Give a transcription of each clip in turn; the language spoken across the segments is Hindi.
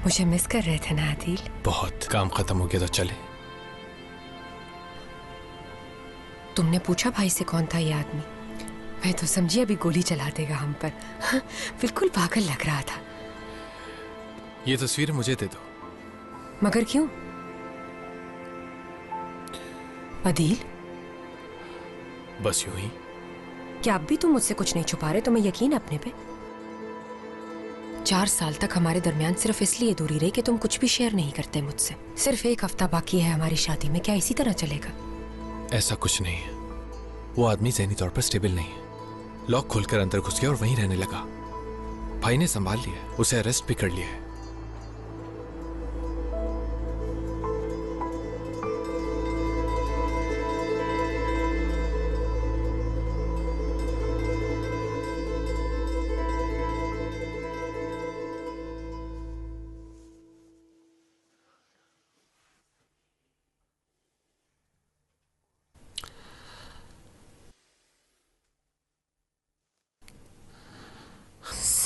मुझे मिस कर रहे थे ना आदिल? बहुत। काम खत्म हो गया तो चले। तुमने पूछा भाई से कौन था ये आदमी? मैं तो समझी अभी गोली चला देगा हम पर। हाँ, बिल्कुल पागल लग रहा था। ये तस्वीर मुझे दे दो। मगर क्यों आदिल? बस यूं ही। क्या अब भी तुम मुझसे कुछ नहीं छुपा रहे? तुम्हें यकीन है अपने पे? 4 साल तक हमारे दरमियान सिर्फ इसलिए दूरी रही कि तुम कुछ भी शेयर नहीं करते मुझसे। सिर्फ 1 हफ्ता बाकी है हमारी शादी में, क्या इसी तरह चलेगा? ऐसा कुछ नहीं है। वो आदमी ज़हनी तौर पर स्टेबल नहीं है। लॉक खोलकर अंदर घुस गया और वहीं रहने लगा। भाई ने संभाल लिया, उसे अरेस्ट भी कर लिया है।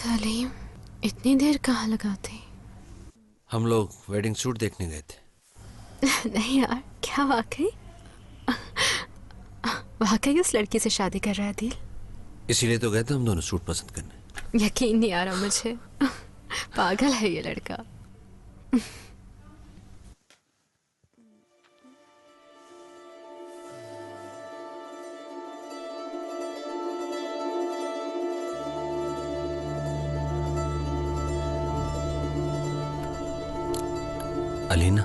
सलीम, इतनी देर कहाँ लगाते? हम लोग वेडिंग शूट देखने गए थे। नहीं यार, क्या वाकई? वाकई उस लड़की से शादी कर रहा है दिल? इसीलिए तो गए थे हम दोनों शूट पसंद करने। यकीन नहीं आ रहा मुझे। पागल है ये लड़का। अलीना।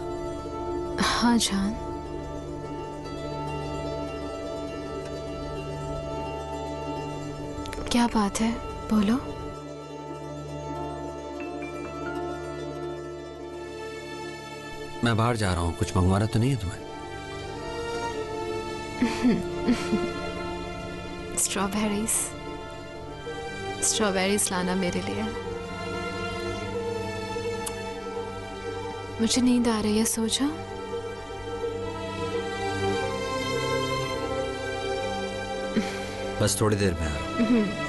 हाँ जान। क्या बात है, बोलो। मैं बाहर जा रहा हूँ, कुछ मंगवाना तो नहीं है तुम्हें? स्ट्रॉबेरीज। स्ट्रॉबेरीज लाना मेरे लिए। मुझे नींद आ रही है, सो जाओ। बस थोड़ी देर में आ रहा हूँ।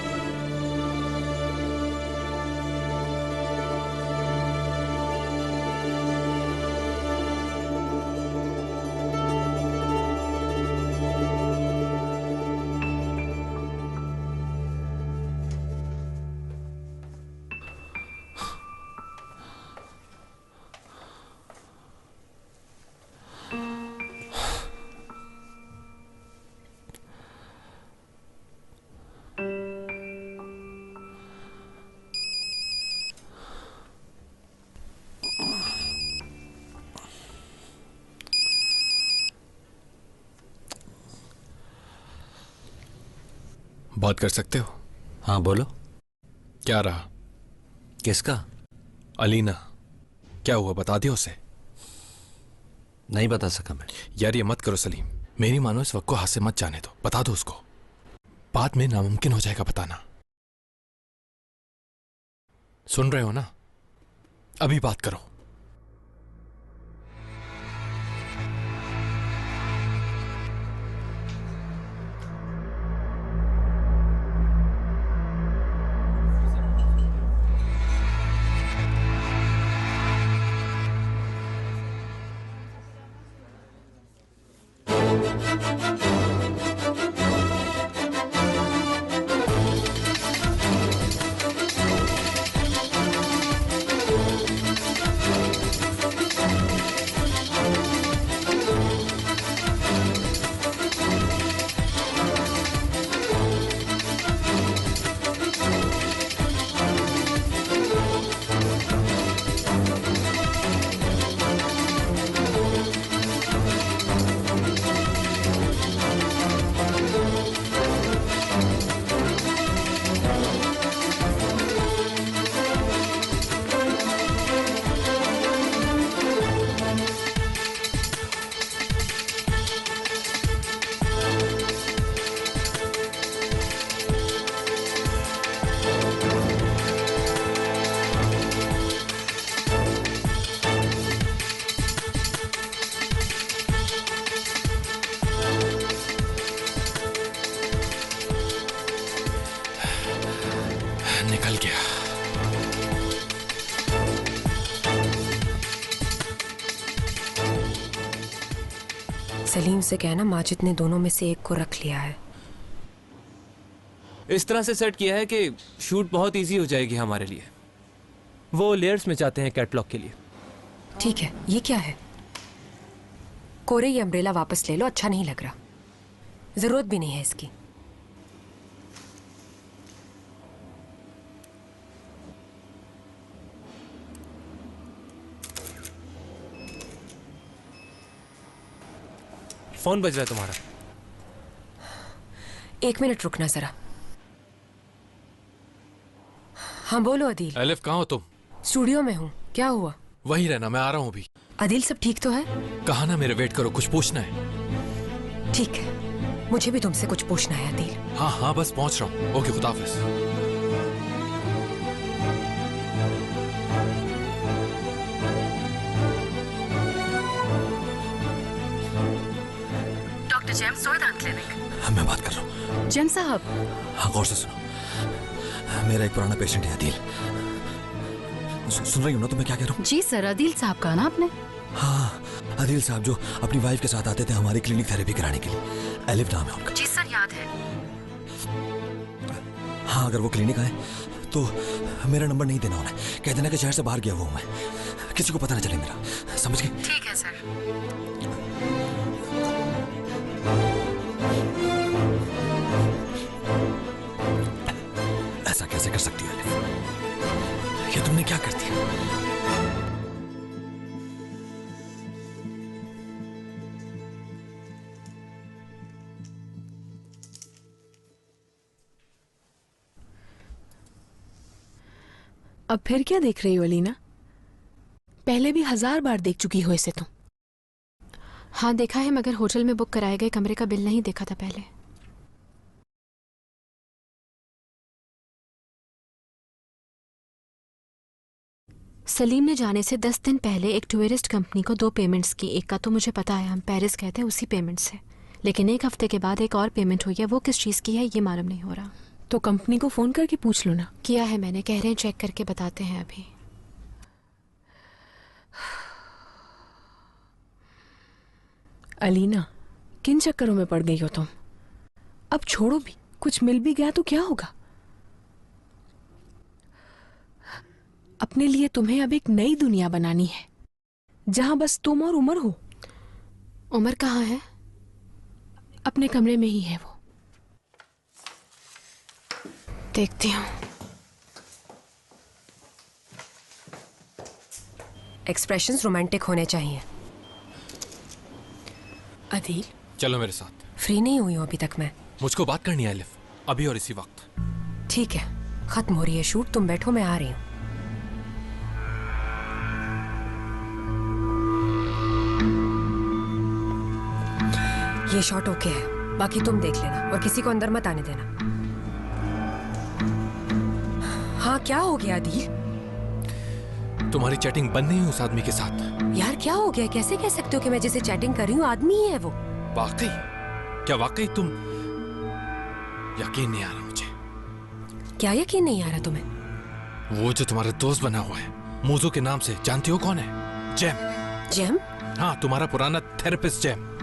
बात कर सकते हो? हाँ बोलो। क्या रहा? किसका? अलीना। क्या हुआ, बता दिया उसे? नहीं बता सका मैं। यार ये मत करो सलीम, मेरी मानो इस वक्त को हाथ से मत जाने दो। बता दो उसको, बाद में नामुमकिन हो जाएगा बताना। सुन रहे हो ना? अभी बात करो। निकल गया। सलीम से कहना माजिद ने दोनों में से एक को रख लिया है। इस तरह से सेट किया है कि शूट बहुत इजी हो जाएगी हमारे लिए। वो लेयर्स में जाते हैं कैटलॉग के लिए। ठीक है, ये क्या है? कोरे, ये अम्ब्रेला वापस ले लो, अच्छा नहीं लग रहा। जरूरत भी नहीं है इसकी। फोन बज रहा है तुम्हारा। 1 मिनट रुकना जरा। हाँ बोलो अदील। एलिफ कहाँ हो तुम? स्टूडियो में हूँ, क्या हुआ? वहीं रहना, मैं आ रहा हूँ अभी। अदील सब ठीक तो है? कहा ना मेरे वेट करो, कुछ पूछना है। ठीक है, मुझे भी तुमसे कुछ पूछना है अदील। हाँ हाँ बस पहुंच रहा हूँ। ओके, खुदा हाफिज। डॉक्टर जेम्स सोयदान क्लिनिक। मैं बात कर रहा हूँ। जेम्स साहब। हाँ गौर से सुनो, मेरा एक पुराना पेशेंट है अदील। सुन रही हो ना तुम्हें क्या कह रहा हूँ? जी सर, अदील साहब कहा ना आपने? हाँ, अदील साहब जो अपनी वाइफ के साथ आते थे हमारी क्लिनिक थेरेपी कराने के लिए। एलिफ नाम है उनका। जी सर, याद है। हाँ, अगर वो क्लिनिक आए तो मेरा नंबर नहीं देना उन्हें। कह देना कि शहर से बाहर गया हुआ हूँ मैं, किसी को पता ना चले मेरा। समझ गए? ठीक है सर। ऐसा कैसे कर सकती हो एलिफ? ये तुमने क्या कर दिया? अब फिर क्या देख रही हो अलीना? पहले भी 1000 बार देख चुकी हो इसे तुम। हाँ देखा है, मगर होटल में बुक कराए गए कमरे का बिल नहीं देखा था पहले। सलीम ने जाने से 10 दिन पहले एक टूरिस्ट कंपनी को 2 पेमेंट्स की। एक का तो मुझे पता है, हम पेरिस गए थे उसी पेमेंट से। लेकिन 1 हफ्ते के बाद एक और पेमेंट हुई है, वो किस चीज़ की है ये मालूम नहीं हो रहा। तो कंपनी को फोन करके पूछ लो ना। किया है मैंने, कह रहे हैं चेक करके बताते हैं अभी। अलीना, किन चक्करों में पड़ गई हो तुम? अब छोड़ो भी, कुछ मिल भी गया तो क्या होगा? अपने लिए तुम्हें अब एक नई दुनिया बनानी है, जहां बस तुम और उमर हो। उमर कहाँ है? अपने कमरे में ही है वो। देखती हूँ। एक्सप्रेशंस रोमांटिक होने चाहिए। अदील, चलो मेरे साथ। फ्री नहीं हुई हूँ अभी तक मैं। मुझको बात करनी है एलिफ, अभी और इसी वक्त। ठीक है, खत्म हो रही है शूट, तुम बैठो, मैं आ रही हूँ। ये शॉट ओके है, बाकी तुम देख लेना और किसी को अंदर मत आने देना। हाँ क्या हो गया अदील? तुम्हारी चैटिंग बंद नहीं हुई उस आदमी के साथ। यार क्या हो गया? कैसे कह सकते हो कि मैं जिसे चैटिंग कर रही हूँ आदमी ही है वो? वाकई? क्या वाकई तुम? यकीन नहीं आ रहा मुझे। क्या यकीन नहीं आ रहा तुम्हें? वो जो तुम्हारा दोस्त बना हुआ है मोजो के नाम से, जानती हो कौन है? जेम। जेम? हाँ, तुम्हारा पुराना थेरेपिस्ट जेम।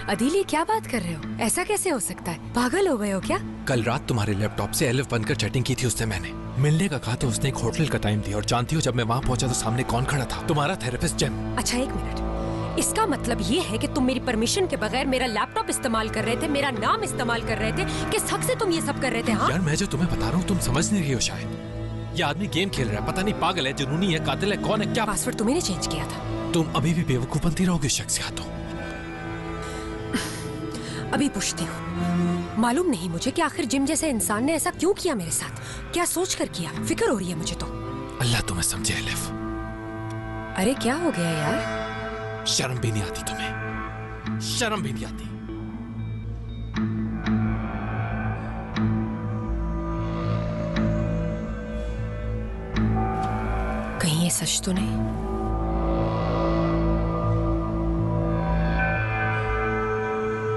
अदील ये क्या बात कर रहे हो? ऐसा कैसे हो सकता है? पागल हो गए हो क्या? कल रात तुम्हारे लैपटॉप से एलिफ बनकर चैटिंग की थी उससे मैंने। मिलने का कहा तो उसने एक होटल का टाइम दिया, और जानती हो जब मैं वहां पहुंचा तो सामने कौन खड़ा था? तुम्हारा थेरेपिस्ट जेम। अच्छा एक मिनट, इसका मतलब ये है कि तुम मेरी परमिशन के बगैर मेरा लैपटॉप इस्तेमाल कर रहे थे, मेरा नाम इस्तेमाल कर रहे थे? किस हक से तुम ये सब कर रहे थे? हाँ यार मैं जो तुम्हें बता रहा हूँ तुम समझ नहीं रही हो शायद। ये आदमी गेम खेल रहा है, पता नहीं पागल है, जुनूनी है, कातिल है, कौन है, क्या? पासवर्ड तुम्ही ने चेंज किया था। तुम अभी भी बेवकूफ बनती रहोगे इस शख्स के हाथों। अभी पूछती हूँ, मालूम नहीं मुझे कि आखिर जिम जैसे इंसान ने ऐसा क्यों किया मेरे साथ? क्या सोच कर किया? फिक्र हो रही है मुझे तो। अल्लाह तुम्हें समझे एलिफ। अरे क्या हो गया यार? शर्म भी नहीं आती तुम्हें? शर्म भी नहीं आती? कहीं ये सच तो नहीं?